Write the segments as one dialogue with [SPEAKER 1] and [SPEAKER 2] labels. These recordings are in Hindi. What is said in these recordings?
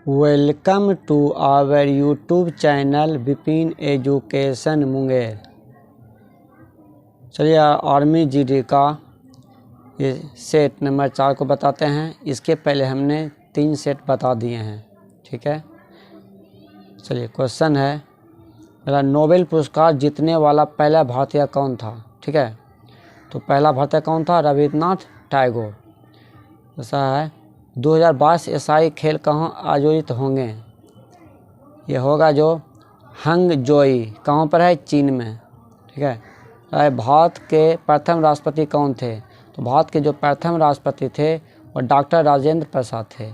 [SPEAKER 1] Welcome to our YouTube channel Vipin education Munger. चलिए आर्मी जीडी का ये सेट नंबर 4 को बताते हैं। इसके पहले हमने 3 सेट बता दिए हैं, ठीक है। चलिए क्वेश्चन है, मेरा नोबेल पुरस्कार जीतने वाला पहला भारतीय कौन था, ठीक है। तो पहला भारतीय कौन था? रविन्द्रनाथ टैगोर। ऐसा है 2022 एशियाई खेल कहाँ आयोजित होंगे? ये होगा जो हंगजोई, कहाँ पर है? चीन में, ठीक है। भारत के प्रथम राष्ट्रपति कौन थे? तो भारत के जो प्रथम राष्ट्रपति थे वो डॉक्टर राजेंद्र प्रसाद थे।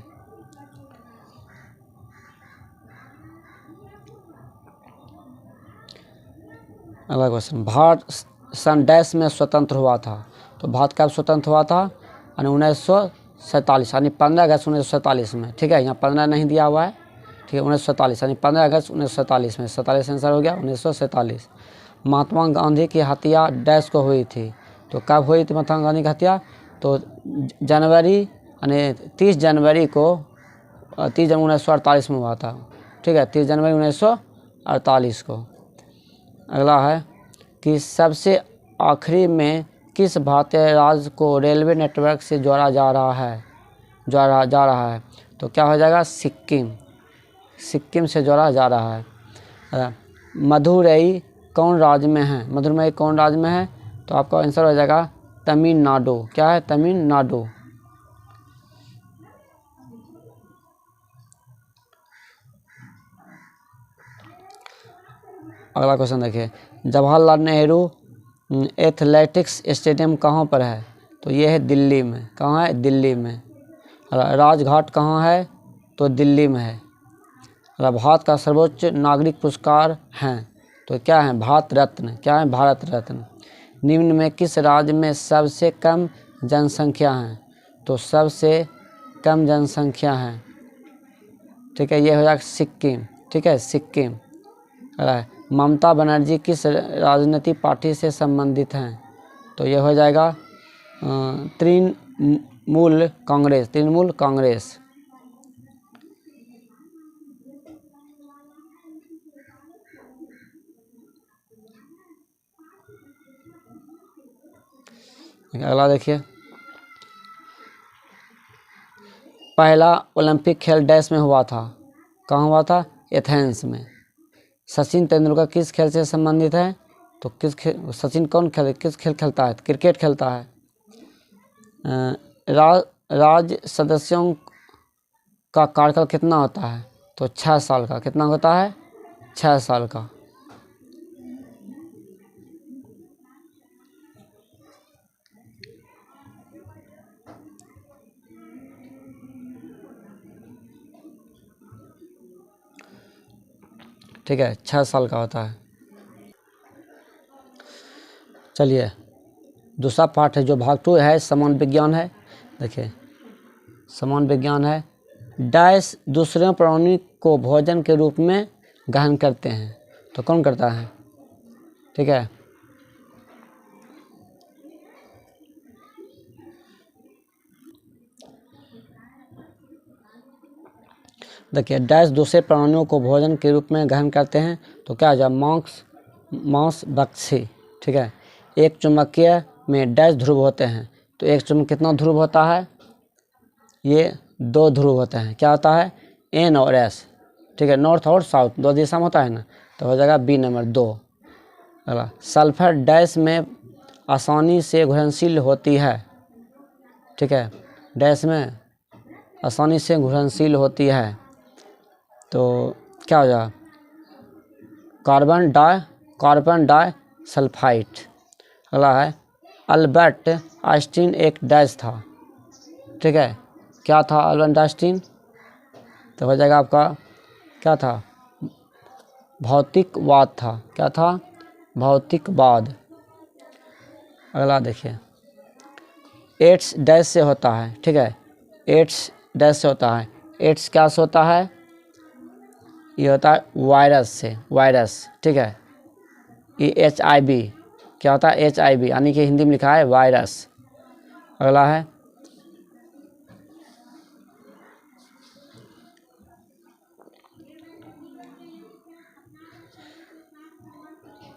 [SPEAKER 1] अगला क्वेश्चन, भारत सन डैश में स्वतंत्र हुआ था? तो भारत कब स्वतंत्र हुआ था? 1947 यानी 15 अगस्त 1947 में, ठीक है। यहाँ 15 नहीं दिया हुआ है, ठीक है। 1947 यानी 15 अगस्त 1947 में, 47 आंसर हो गया 1947। महात्मा गांधी की हत्या डैश को हुई थी? तो कब हुई थी महात्मा गांधी की हत्या? तो जनवरी यानी 30 जनवरी को 30 जनवरी 1948 में हुआ था, ठीक है। 30 जनवरी 1948 को। अगला है कि सबसे आखिरी में किस भारतीय राज्य को रेलवे नेटवर्क से जोड़ा जा रहा है? तो क्या हो जाएगा? सिक्किम से जोड़ा जा रहा है। मदुरई कौन राज्य में है? मदुरई कौन राज्य में है? तो आपका आंसर हो जाएगा तमिलनाडु। क्या है? तमिलनाडु। अगला क्वेश्चन देखिए, जवाहरलाल नेहरू एथलेटिक्स स्टेडियम कहाँ पर है? तो ये है दिल्ली में। कहाँ है? दिल्ली में। राजघाट कहाँ है? तो दिल्ली में है। भारत का सर्वोच्च नागरिक पुरस्कार हैं? तो क्या है? भारत रत्न। क्या है? भारत रत्न। निम्न में किस राज्य में सबसे कम जनसंख्या है? तो सबसे कम जनसंख्या है, ठीक है। ये हो जाएगा सिक्किम, ठीक है, सिक्किम। ममता बनर्जी किस राजनीतिक पार्टी से संबंधित हैं? तो ये हो जाएगा तृणमूल कांग्रेस। तृणमूल कांग्रेस। अगला देखिए, पहला ओलंपिक खेल डैश में हुआ था? कहाँ हुआ था? एथेंस में। सचिन तेंदुलकर किस खेल से संबंधित है? तो सचिन किस खेल खेलता है? क्रिकेट खेलता है। राज्य सदस्यों का कार्यकाल कितना होता है? तो 6 साल का। कितना होता है? 6 साल का। ठीक है, 6 साल का होता है। चलिए दूसरा पार्ट है जो भाग 2 है, समान विज्ञान है। देखिए समान विज्ञान है, डैश दूसरे प्राणी को भोजन के रूप में ग्रहण करते हैं? तो कौन करता है? ठीक है, देखिए डैश दूसरे प्राणियों को भोजन के रूप में ग्रहण करते हैं? तो क्या हो जाए? मांस भक्षी, ठीक है। एक चुंबकीय में डैश ध्रुव होते हैं? तो एक चुंबक कितना ध्रुव होता है? ये 2 ध्रुव होते हैं। क्या होता है? एन और एस, ठीक है। नॉर्थ और साउथ 2 दिशा में होता है ना, तो हो जाएगा बी नंबर 2। अगला, सल्फर डैश में आसानी से घुलनशील होती है? ठीक है, डैश में आसानी से घुलनशील होती है? तो क्या हो जाएगा? Carbon disulphide. अगला है, अल्बर्ट आइंस्टीन एक डैश था? ठीक है, क्या था अल्बर्ट आइंस्टीन? तो हो जाएगा आपका क्या था? भौतिकवाद था। क्या था? भौतिकवाद। अगला देखिए, एड्स डैश से होता है? ठीक है, एड्स डैश से होता है? एड्स क्या से होता है? ये होता है वायरस से, वायरस, ठीक है। ये HIV क्या होता है? HIV यानी कि हिंदी में लिखा है वायरस। अगला है,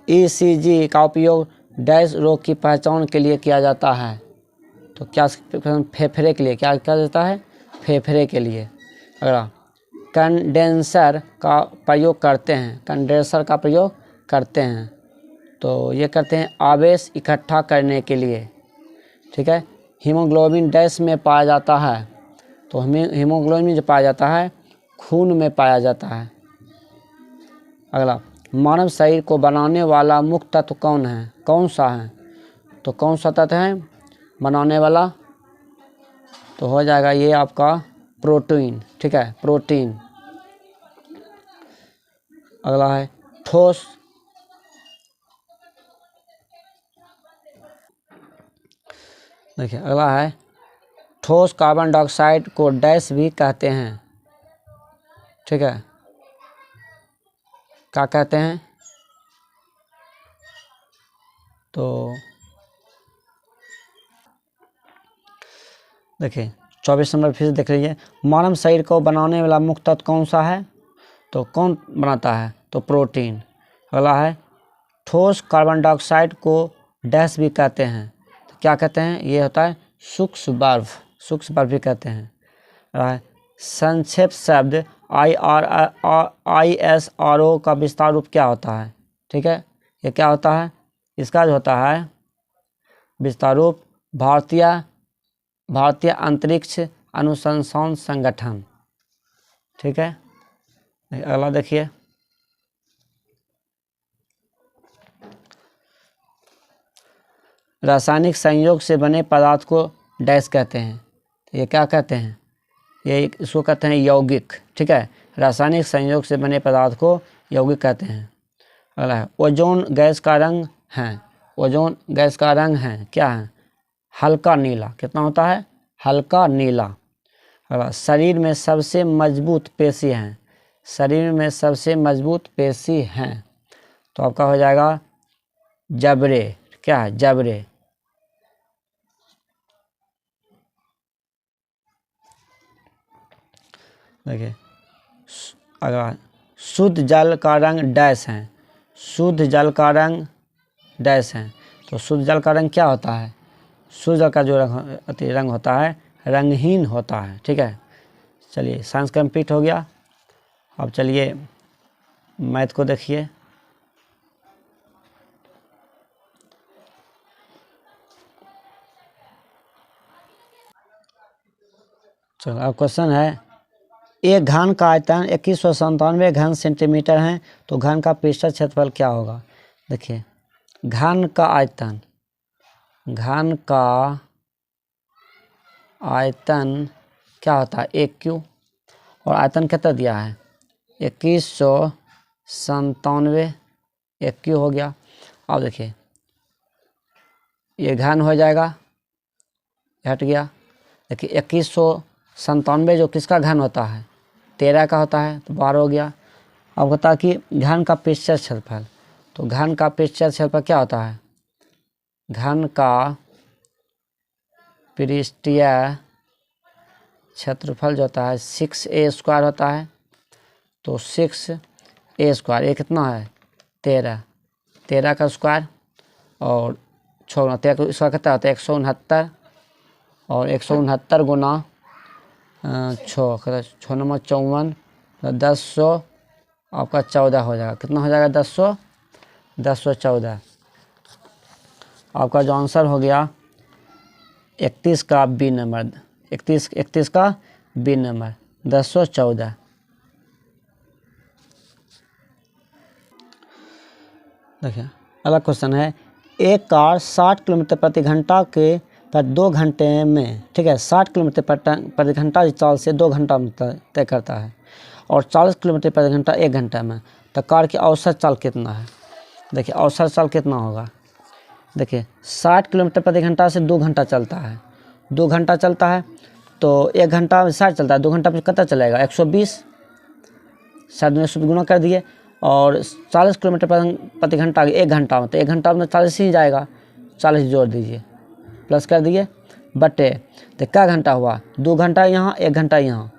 [SPEAKER 1] ECG का उपयोग डैश रोग की पहचान के लिए किया जाता है। तो क्या फेफड़े के लिए क्या किया जाता है? फेफड़े के लिए। अगला, कंडेंसर का प्रयोग करते हैं। कंडेंसर का प्रयोग करते हैं तो ये करते हैं आवेश इकट्ठा करने के लिए। ठीक है। हीमोग्लोबिन डैश में पाया जाता है। तो हीमोग्लोबिन जो पाया जाता है खून में पाया जाता है। अगला, मानव शरीर को बनाने वाला मुख्य तत्व कौन है? कौन सा है? तो कौन सा तत्व है बनाने वाला? तो हो जाएगा ये आपका प्रोटीन। ठीक है, प्रोटीन। अगला है ठोस। देखिए अगला है ठोस कार्बन डाइऑक्साइड को डैश भी कहते हैं। ठीक है, क्या कहते हैं? तो देखिए 24 नंबर फिर से देख लीजिए, मानव शरीर को बनाने वाला मुख्य तत्व कौन सा है? तो कौन बनाता है? तो प्रोटीन। अगला है ठोस कार्बन डाइऑक्साइड को डैश भी कहते हैं। तो क्या कहते हैं? ये होता है सूक्ष्म वाष्प। सूक्ष्म वाष्प भी कहते हैं। अगला है संक्षेप शब्द ISRO का विस्तार रूप क्या होता है? ठीक है, ये क्या होता है? इसका जो होता है विस्तार रूप भारतीय अंतरिक्ष अनुसंधान संगठन। ठीक है। अगला देखिए, रासायनिक संयोग से बने पदार्थ को डैश कहते हैं। तो ये क्या कहते हैं? ये इसको कहते हैं यौगिक। ठीक है, रासायनिक संयोग से बने पदार्थ को यौगिक कहते हैं। अगला है ओजोन गैस का रंग है। ओजोन गैस का रंग है क्या है? हल्का नीला। कितना होता है? हल्का नीला। अगला, शरीर में सबसे मजबूत पेशी हैं। शरीर में सबसे मजबूत पेशी हैं तो आपका हो जाएगा जबड़े। क्या है? जबड़े। देखिए अगला, शुद्ध जल का रंग डैश है। शुद्ध जल का रंग डैश है। तो शुद्ध जल का रंग क्या होता है? शुद्ध जल का जो रंग होता है रंगहीन होता है। ठीक है, चलिए साइंस कंप्लीट हो गया। अब चलिए मैथ को देखिए। चलो अब क्वेश्चन है, एक घन का आयतन 2197 घन सेंटीमीटर है तो घन का पृष्ठ क्षेत्रफल क्या होगा? देखिए घन का आयतन क्या होता है? 1 क्यू। और आयतन कितना दिया है? 2197। 1 क्यू हो गया। अब देखिए ये घन हो जाएगा, हट गया। देखिए 2197 जो किसका घन होता है? 13 का होता है तो 12 हो गया। अब होता है कि घन का पृष्ठ क्षेत्रफल। तो घन का पृष्ठ क्षेत्रफल क्या होता है? घन का पृष्ठीय क्षेत्रफल जो होता है 6a² होता है। तो 6a², ये कितना है? 13 का स्क्वायर और 6 13 इसका कितना होता है? 169। और 169 गुना 6 9 54 10 आपका 14 हो जाएगा। कितना हो जाएगा? 10 14। आपका जो आंसर हो गया 31 का बी नंबर। 31 का बी नंबर 1014। देखिए अगला क्वेश्चन है, एक कार 60 किलोमीटर प्रति घंटा के पर 2 घंटे में, ठीक है, 60 किलोमीटर प्रति घंटा चाल से 2 घंटा में तय करता है और 40 किलोमीटर प्रति घंटा 1 घंटा में। तो कार की औसत चाल कितना है? देखिए औसत चाल कितना होगा? देखिए 60 किलोमीटर प्रति घंटा से 2 घंटा चलता है। 2 घंटा चलता है तो 1 घंटा में 60 चलता है, 2 घंटा में कितना चलेगा? 120। 60 में 120 गुना कर दिए। और 40 किलोमीटर प्रति घंटा 1 घंटा में, तो 1 घंटा में 40 ही जाएगा। 40 जोड़ दीजिए, प्लस कर दिए, बटे। तो क्या घंटा हुआ? 2 घंटा यहाँ 1 घंटा यहाँ,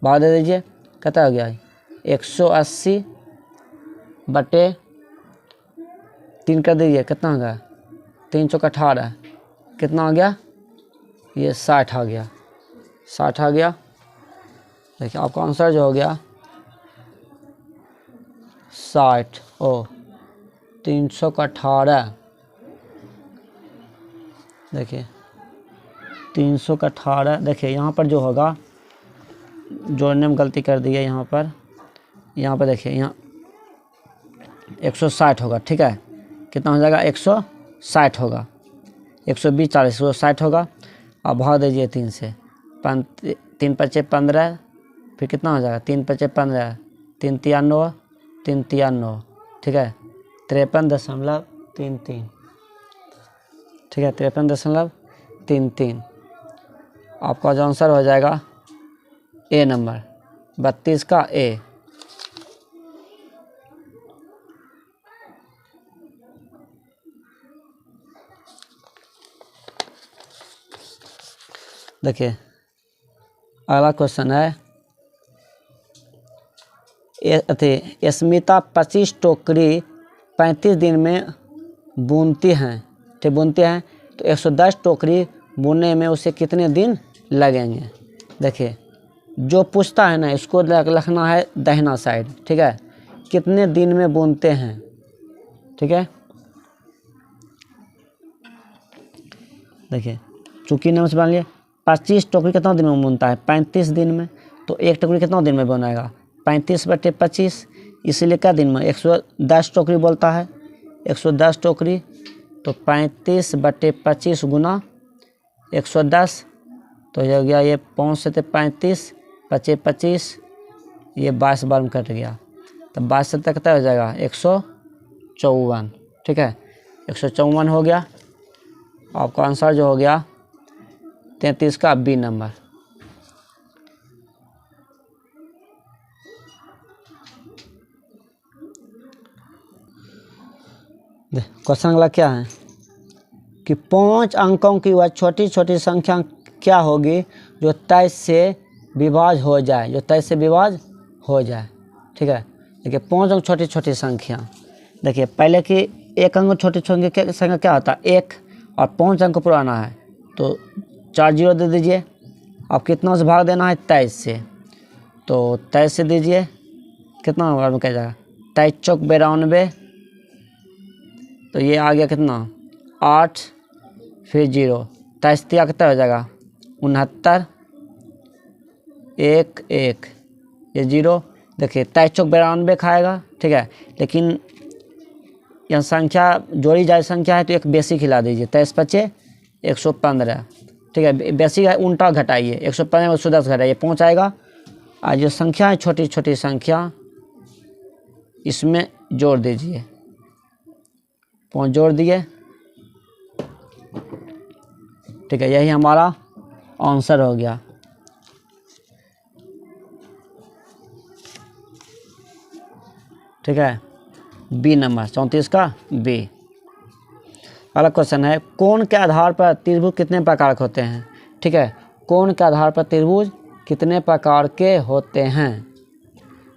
[SPEAKER 1] भाग दे दीजिए। कितना हो गया? 180 बटे 3 कर दीजिए, कितना आ गया 3 चौक 18, कितना आ गया ये 60 आ गया, 60 आ गया। देखिए आपका आंसर जो हो गया 60 ओ 318। देखिए 318। देखिए यहाँ पर जो होगा जोड़ने में गलती कर दी है यहाँ पर देखिए यहाँ 160 होगा, ठीक है। कितना हो जाएगा 160 होगा, 120 40 160 होगा। अब भाग दीजिए 3 से, 3 पचे 15, फिर कितना हो जाएगा 3 पचे 15, 3 93, 3 93, ठीक है 53.33, ठीक है 53.33। आपका जो आंसर हो जाएगा ए नंबर 32 का ए। देखिए अगला क्वेश्चन है स्मिता 25 टोकरी 35 दिन में बुनती हैं, ठीक बुनते हैं, तो 110 टोकरी बुनने में उसे कितने दिन लगेंगे। देखिए जो पूछता है ना इसको लिखना है दाहिना साइड, ठीक है, कितने दिन में बुनते हैं, ठीक है। देखिए चूँकि नाम से बन लिए 25 टोकरी कितना दिन में बुनता है 35 दिन में, तो एक टोकरी कितना दिन में बनाएगा 35/25, इसीलिए क्या दिन में 110 टोकरी बोलता है, 110 टोकरी, तो 35/25 गुना 110, तो ये हो गया ये 5 से 35 25 25, ये 22 बार में कट गया, तो 22 से कितना हो जाएगा 154, ठीक है 154 हो गया। आपका आंसर जो हो गया 33 का बी नंबर। क्वेश्चन अगला क्या है कि 5 अंकों की वह छोटी छोटी संख्या क्या होगी जो 23 से विभाज्य हो जाए, जो 23 से विभाज्य हो जाए, ठीक है। देखिए 5 अंक छोटी छोटी संख्या, देखिए पहले की 1 अंक छोटी छोटी संख्या क्या होता है 1, और 5 अंक पुराना है तो 4 जीरो दे दीजिए। अब कितना से भाग देना है 23 से, तो 23 से दीजिए, कितना बार में कह जाएगा 23 चौक 92, तो ये आ गया कितना 8, फिर 0, 23 कितना हो जाएगा 69, 1 1, ये 0। देखिए 23 चौक 92 खाएगा, ठीक है, लेकिन यह संख्या जोड़ी जाए संख्या है तो एक बेसिक हिला दीजिए, 23 पचे 115, ठीक है, बेसिक है उल्टा घटाइए 115 में 110 घटाइए 5 आएगा। आज जो संख्या है छोटी छोटी संख्या इसमें जोड़ दीजिए, 5 जोड़ दिए, ठीक है, यही हमारा आंसर हो गया। ठीक है बी नंबर 34 का बी। अगला क्वेश्चन है कोण के आधार पर त्रिभुज कितने प्रकार के होते हैं, ठीक है, कोण के आधार पर त्रिभुज कितने प्रकार के होते हैं,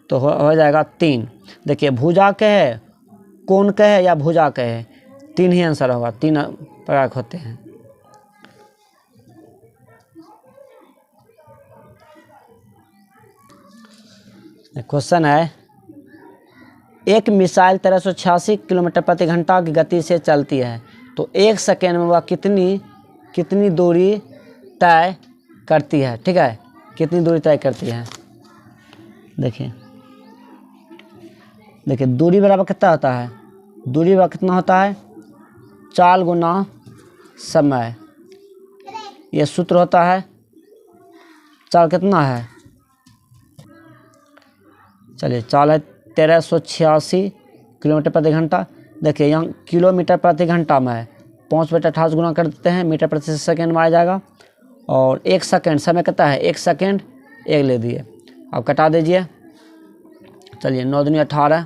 [SPEAKER 1] तो हो जाएगा 3। देखिए भुजा के है, कोण के है या भुजा के है, 3 ही आंसर होगा, 3 प्रकार के होते हैं। क्वेश्चन है एक मिसाइल 1386 किलोमीटर प्रति घंटा की गति से चलती है, तो 1 सेकेंड में वह कितनी दूरी तय करती है, ठीक है, कितनी दूरी तय करती है। देखिए दूरी बराबर कितना होता है, दूरी बराबर कितना होता है 4 गुना समय, ये सूत्र होता है। 4 कितना है, चलिए 4 है 1386 किलोमीटर प्रति घंटा। देखिए यहाँ किलोमीटर प्रति घंटा में है, 5/28 गुना कर देते हैं, मीटर प्रति सेकेंड में आ जाएगा। और 1 सेकेंड समय कितना है 1 सेकेंड, 1 ले दिए, अब कटा दीजिए। चलिए 9 दूनी 18,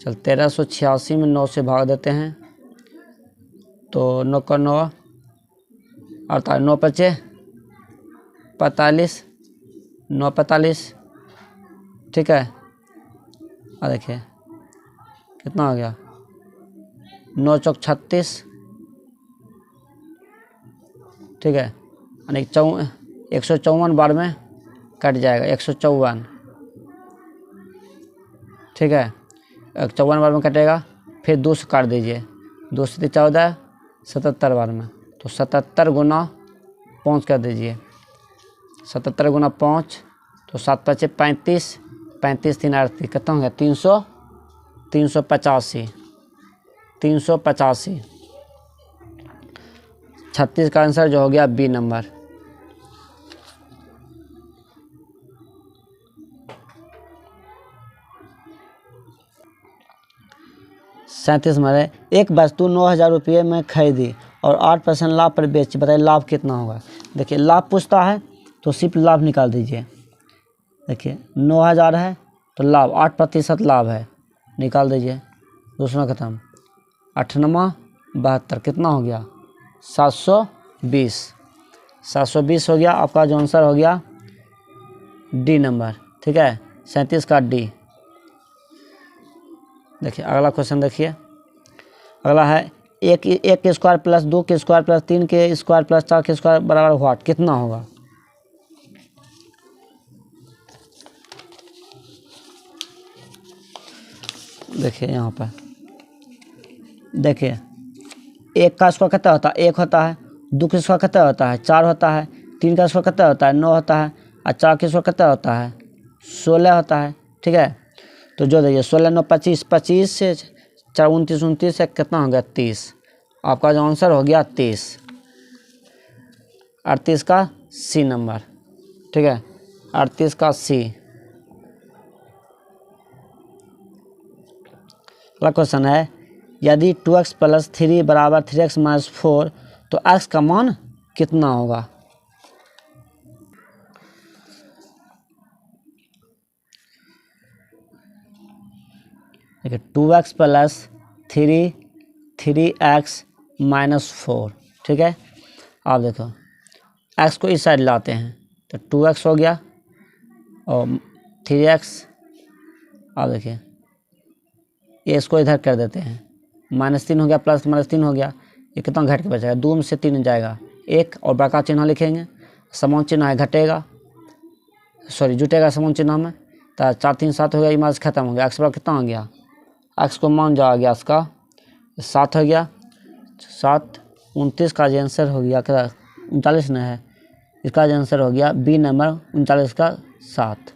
[SPEAKER 1] चल 1386 में 9 से भाग देते हैं, तो 9 का 9 48, 9 पचे 45, 9 45, ठीक है। और देखिए कितना हो गया 9 चौक 36, ठीक है, यानी 154 बार में कट जाएगा, 154, ठीक है, 54 बार में कटेगा। फिर 2 से काट दीजिए, 2 से 14, 77 बार में, तो 77 गुना 5 कर दीजिए, 77 गुना 5, तो 7 5 35, 35 3 38, कितना हो गया 385, 385। 36 का आंसर जो हो गया बी नंबर। सैंतीस नंबर, एक वस्तु 9,000 रुपये में खरीदी और 8% लाभ पर बेची, बताइए लाभ कितना होगा। देखिए लाभ पूछता है तो सिर्फ लाभ निकाल दीजिए। देखिए 9,000 है तो लाभ 8% लाभ है, निकाल दीजिए, दूसरा खत्म। 8×9 72, कितना हो गया 720, 720 हो गया। आपका जो आंसर हो गया डी नंबर, ठीक है, 37 का डी। देखिए अगला क्वेश्चन देखिए, अगला है एक के स्क्वायर प्लस 2 के स्क्वायर प्लस 3 के स्क्वायर प्लस 4 के स्क्वायर बराबर व्हाट, कितना होगा। देखिए यहाँ पर देखिए, एक का स्क्वायर कितना होता है 1 होता है, 2 का स्क्वायर कितना होता है 4 होता है, 3 का स्क्वायर कितना होता है 9 होता है, और 4 का स्क्वायर कितना होता है 16 होता है, ठीक है। तो जो देखिए 16 9 25, 25 से 4 29, 29 से कितना हो गया 30। आपका जो आंसर हो गया 30, 38 का सी नंबर, ठीक है, 38 का सी। अगला क्वेश्चन है यदि 2x + 3 = 3x - 4 तो x का मान कितना होगा। देखिए 2x + 3 3x - 4, ठीक है। आप देखो x को इस साइड लाते हैं तो 2x हो गया और 3x, आप देखिए ये इसको इधर कर देते हैं, -3 हो गया प्लस -3 हो गया, ये कितना घट के बचेगा 2 में से 3 जाएगा 1, और बड़ा चिन्ह लिखेंगे, समान चिन्ह है घटेगा, सॉरी जुटेगा समान चिन्ह में, तो 4 3 7 हो गया, इमाज खत्म हो गया। x बराबर कितना हो गया, x को मान जो आ गया इसका 7 हो गया, 7 29 का जो आंसर हो गया क्या 39 नहीं है, इसका जो आंसर हो गया बी नंबर 39 का 7।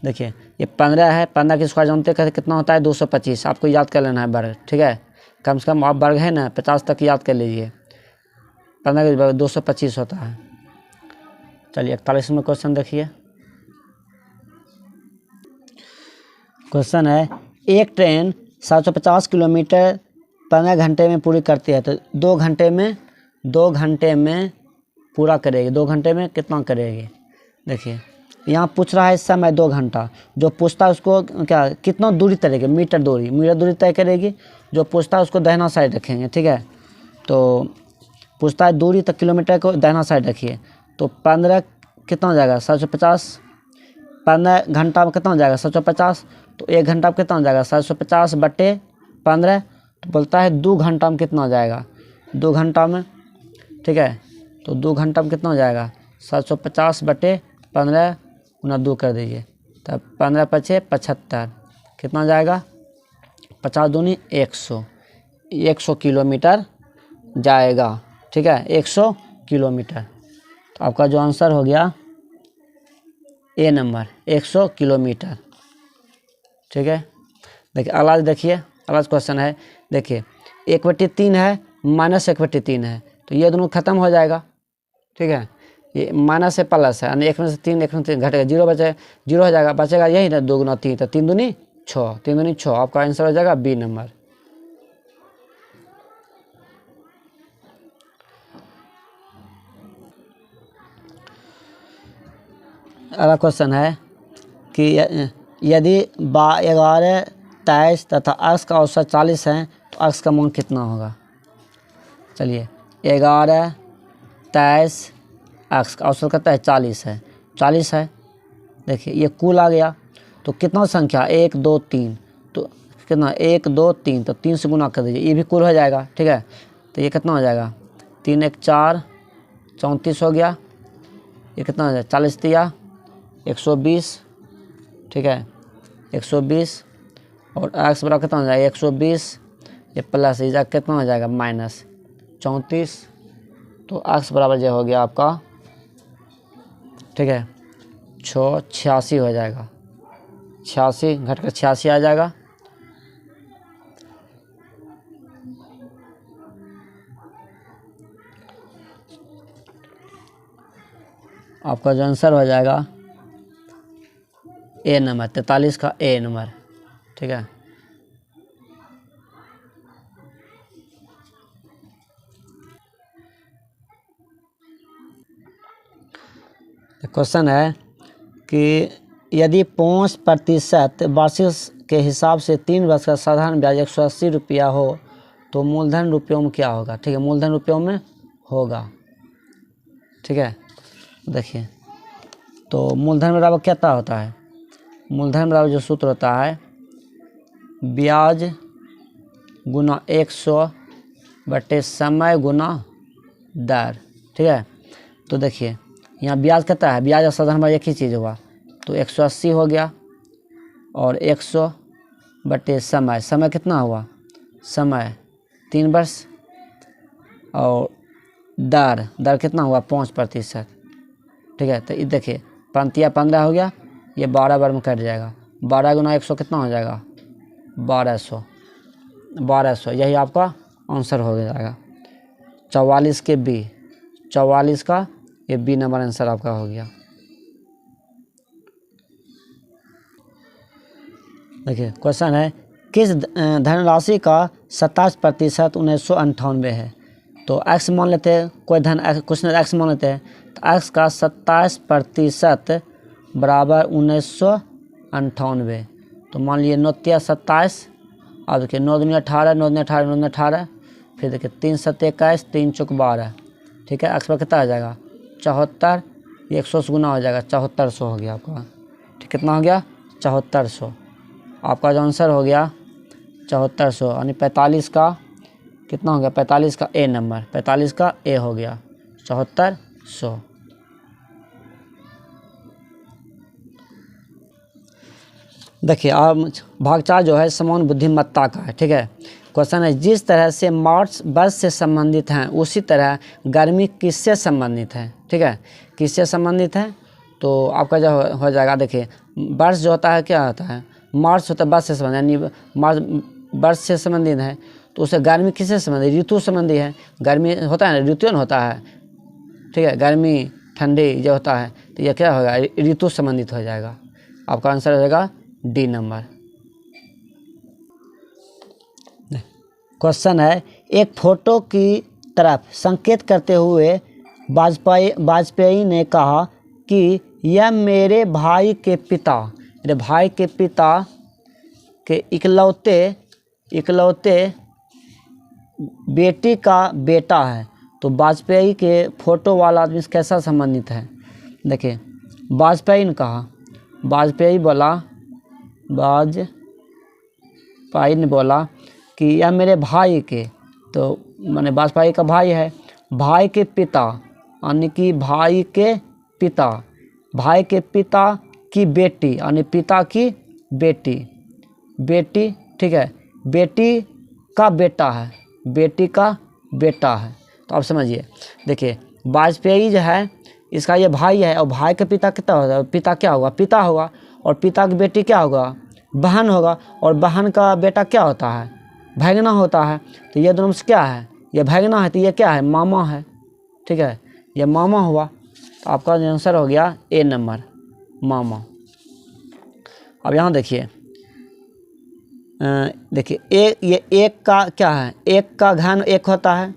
[SPEAKER 1] देखिए ये 15 है, 15 की स्क्वायर जानते हैं कितना होता है 225, आपको याद कर लेना है वर्ग, ठीक है, कम से कम आप वर्ग है ना 50 तक याद कर लीजिए, 15 के वर्ग 225 होता है। चलिए 41 में क्वेश्चन देखिए, क्वेश्चन है एक ट्रेन 750 किलोमीटर 15 घंटे में पूरी करती है, तो 2 घंटे में पूरा करेगी, 2 घंटे में कितना करेगी। देखिए यहाँ पूछ रहा है समय 2 घंटा, जो पूछता है उसको क्या कितना दूरी तय करेगी, मीटर दूरी तय करेगी, जो पूछता है उसको दाहिना साइड रखेंगे, ठीक है। तो पूछता है दूरी तक किलोमीटर को दाहिना साइड रखिए, तो 15 कितना हो जाएगा 750, 15 घंटा में कितना हो जाएगा 750, तो 1 घंटा में कितना हो जाएगा 750/15, तो बोलता है 2 घंटा में कितना हो जाएगा 2 घंटा में, ठीक है। तो 2 घंटा में कितना हो जाएगा 750/15 गुना 2 कर दीजिए, तब 15 × 5 = 75, कितना हो जाएगा 50 दूनी 100 किलोमीटर जाएगा, ठीक है, 100 किलोमीटर। तो आपका जो आंसर हो गया ए नंबर 100 किलोमीटर, ठीक है। देखिए अगला देखिए, अगला क्वेश्चन है, देखिए 1/3 है -1/3 है, तो ये दोनों खत्म हो जाएगा, ठीक है, ये माइनस से प्लस है, यानी 1 में से 3 1 में से 3 घटेगा, 0 बचे 0 हो जाएगा, बचेगा यही ना 2 × 3, तो 3 दूनी 6, 3 दूनी 6, आपका आंसर हो जाएगा बी नंबर। अगला क्वेश्चन है कि यदि 11 23 तथा x का औसत 40 है तो x का मान कितना होगा। चलिए 11 23 x का औसत कितना है 40 है, देखिए ये कुल आ गया, तो कितना संख्या 1 2 3, तो कितना 1 2 3, तो 3 से गुना कर दीजिए, ये भी कुल हो जाएगा। ठीक है, तो ये कितना हो जाएगा 3 1 4 34 हो गया। ये कितना हो जाएगा 40 दिया 120। ठीक है 120 और x बराबर कितना हो जाएगा 120, ये प्लस ये कितना हो जाएगा माइनस 34। तो x बराबर जो हो गया आपका, ठीक है 86 हो जाएगा, 86 घटकर 86 आ जाएगा। आपका जो आंसर हो जाएगा ए नंबर, 43 का ए नंबर। ठीक है, क्वेश्चन है कि यदि 5% वार्षिक के हिसाब से 3 वर्ष का साधारण ब्याज 180 रुपया हो तो मूलधन रुपयों में क्या होगा। ठीक है, मूलधन रुपयों में होगा। ठीक है, देखिए तो मूलधन बराबर क्या होता है, मूलधन बराबर जो सूत्र होता है ब्याज गुना 100 बटे समय गुना दर। ठीक है, तो देखिए यहाँ ब्याज कितना है, ब्याज और साधारण ब्याज एक ही चीज़ हुआ, तो 180 हो गया और 100 बटे समय, समय कितना हुआ, समय 3 वर्ष और दर कितना हुआ 5%। ठीक है, तो ये देखिए 15 हो गया, ये 12 बार में कट जाएगा, 12 गुना 100 कितना हो जाएगा 1200, यही आपका आंसर हो जाएगा। 44 के बी, 44 का ये बी नंबर आंसर आपका हो गया। देखिए क्वेश्चन है किस धनराशि का 27% 1998 है। तो x मान लेते हैं, कोई कुछ नहीं x मान लेते हैं, तो x का 27% बराबर 1998। तो मान लीजिए 9 × 27, और देखिए 9 दूनी 18, 9 दूनी 18, 9 दूनी 18, फिर देखिए 3 7 21, 3 चौक 12। ठीक है, x पर कितना आ जाएगा 74, 100 से गुना हो जाएगा 7400 हो गया आपका। ठीक, कितना हो गया 7400। आपका जो आंसर हो गया 7400, यानी 45 का कितना हो गया 45 का ए नंबर, 45 का ए हो गया 7400। देखिए अब भाग 4 जो है समान बुद्धिमत्ता का है। ठीक है, क्वेश्चन है जिस तरह से मार्च वर्ष से संबंधित हैं उसी तरह गर्मी किससे संबंधित है। ठीक है, किससे संबंधित है, तो आपका जो हो जाएगा, देखिए वर्ष जो होता है क्या होता है, मार्च होता है वर्ष से संबंधित, यानी मार्च वर्ष से संबंधित है, तो उसे गर्मी किससे संबंधित, ऋतु संबंधी है। गर्मी होता है ना, ऋतु होता है। ठीक है, गर्मी ठंडी जो होता है, तो यह क्या होगा ऋतु संबंधित हो जाएगा। आपका आंसर हो जाएगा डी नंबर। क्वेश्चन है एक फोटो की तरफ संकेत करते हुए वाजपेयी ने कहा कि यह मेरे भाई के पिता के इकलौते बेटी का बेटा है। तो वाजपेयी के फोटो वाला आदमी से कैसा संबंधित है। देखिए वाजपेयी ने कहा, वाजपेयी ने बोला कि यह मेरे भाई के, तो माने वाजपेयी का भाई है, भाई के पिता यानी कि भाई के पिता की बेटी यानी पिता की बेटी। ठीक है, बेटी का बेटा है। तो आप समझिए, देखिए वाजपेयी जो है इसका ये भाई है, और भाई का पिता कितना होगा, पिता क्या होगा, पिता होगा, और पिता की बेटी क्या होगा, बहन होगा, और बहन का बेटा क्या होता है, भैगना होता है। तो ये दोनों से क्या है, ये भैगना है, तो ये क्या है, मामा है। ठीक है, ये मामा हुआ। तो आपका आंसर हो गया ए नंबर, मामा। अब यहाँ देखिए ये एक का क्या है, एक का घन एक होता है,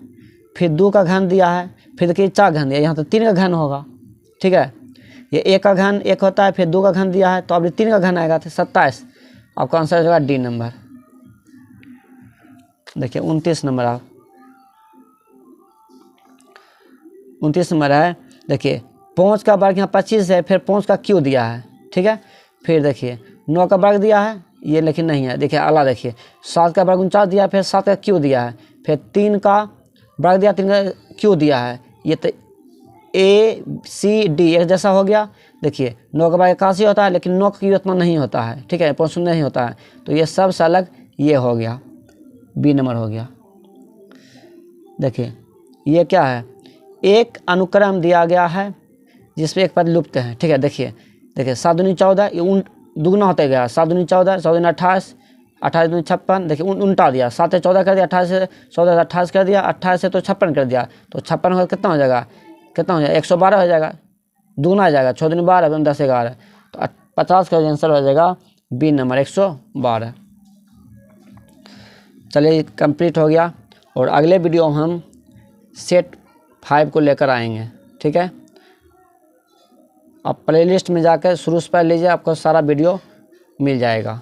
[SPEAKER 1] फिर 2 का घन दिया है, फिर देखिए 4 घन दिया, यहाँ तो 3 का घन होगा। ठीक है, ये 1 का घन 1 होता है, फिर 2 का घन दिया है, तो अब 3 का घन आएगा, तो 27। आपका आंसर हो जाएगा डी नंबर। देखिए 29 नंबर, आप 29 नंबर है। देखिए 5 का वर्ग यहाँ 25 है, फिर 5 का क्यों दिया है। ठीक है, फिर देखिए 9 का वर्ग दिया है, ये लेकिन नहीं है, देखिए अगला देखिए 7 का वर्ग 49 दिया, फिर 7 का क्यों दिया है, फिर 3 का वर्ग दिया, 3 का क्यों दिया है, ये तो ACD एक जैसा हो गया। देखिए 9 का वर्ग 81 होता है, लेकिन 9 का क्यों उतना नहीं होता है, ठीक है, 0.0 नहीं होता है, तो ये सबसे अलग ये हो गया, B नंबर हो गया। देखिए ये क्या है, एक अनुक्रम दिया गया है जिसमें एक पद लुप्त है, ठीक है। देखिए 7 दूनी 14, ये दुगना होते गया, 7 दूनी 14, 14 दूनी 28, 28 दूनी 56, देखिए उल्टा दिया, 7 से 14 कर दिया, 28 से 14 28 कर दिया, 28 से तो 56 कर दिया, तो 56 होगा कितना हो जाएगा, 112 हो जाएगा, दुगना हो जाएगा, 6 दूनी 12, 10 11, तो 50 का आंसर हो जाएगा B नंबर 112। चलिए कंप्लीट हो गया, और अगले वीडियो में हम सेट 5 को लेकर आएंगे, ठीक है। आप प्लेलिस्ट में जाकर शुरू से पढ़ लीजिए, आपको सारा वीडियो मिल जाएगा।